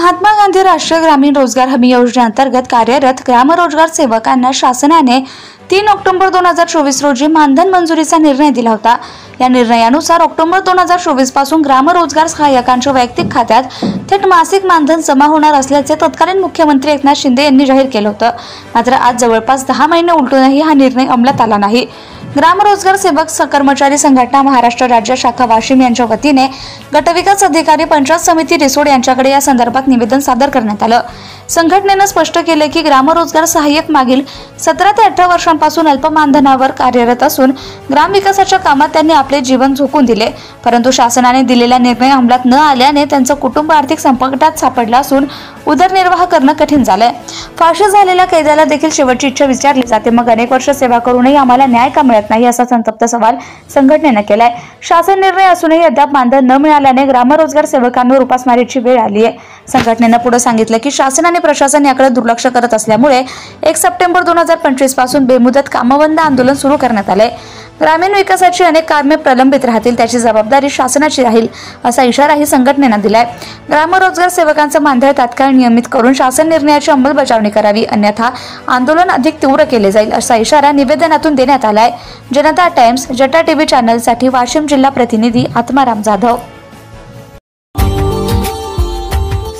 महात्मा गांधी राष्ट्रीय ग्रामीण रोजगार हमी योजनेअंतर्गत कार्यरत ग्राम रोजगार सेवकांना शासनाने 3 ऑक्टोबर 2024 रोजी मानधन मंजुरीचा निर्णय दिला होता। या निर्णयानुसार ऑक्टोबर 2024 पासून ग्राम रोजगार सहाय्यकांच्या वैयक्तिक खात्यात थेट मासिक मानधन जमा होणार असल्याचे तत्कालीन मुख्यमंत्री एकनाथ शिंदे यांनी जाहीर केले होते। मात्र आज जवळपास 10 महिने उलटूनही हा निर्णय अंमलात आला नाही। ग्राम रोजगार सेवक कर्मचारी संघटना महाराष्ट्र राज्य शाखा वाशिम यांच्या वतीने गटविकास अधिकारी पंचायत समिती रिसोड यांच्याकडे या संदर्भात निवेदन सादर करण्यात आलं। संघटनेने स्पष्ट केले की ग्राम रोजगार सहाय्यक मागील 17 ते 18 वर्षांपासून अल्प मानधनावर कार्यरत असून ग्रामविकासाच्या कामात त्यांनी आपले जीवन झोकून दिले, परंतु शासनाने दिलेला निर्णय अंमलात न आल्याने त्यांचं कुटुंब आर्थिक संकटात सापडलं असून उदरनिर्वाह करणं कठीण झालंय। फाशी झालेल्या कैद्याला देखील शेवटची इच्छा विचारली जाते, मग अनेक वर्ष सेवा करूनही आम्हाला न्याय का मिळत नाही असा संतप्त सवाल संघटनेने केलाय। शासन निर्णय असूनही अद्याप मानधन न मिळाल्याने ग्राम रोजगार सेवकांवर उपासमारीची वेळ आली आहे। संघटनेने पुढे सांगितलं की शासनाने प्रशासन याकडे दुर्लक्ष करत असल्यामुळे 1 सप्टेंबर 2025 पासून बेमुदत कामबंद आंदोलन सुरू करण्यात आले। ग्रामीण विकासाची अनेक कामे प्रलंबित राहतील, त्याची जबाबदारी शासनाची राहील असा इशाराही संघटनेने दिलाय। ग्राम रोजगार सेवकांचं मानधन तात्काळ नियमित करून शासन निर्णयाची अंमलबजावणी करावी, अन्यथा आंदोलन अधिक तीव्र केले जाईल असा इशारा निवेदनातून देण्यात आलाय। जनता टाइम्स जटा टीव्ही चॅनलसाठी वाशिम जिल्हा प्रतिनिधी Atmaram Jadhav.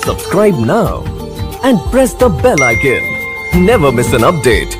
Subscribe now and press the bell icon. Never miss an update.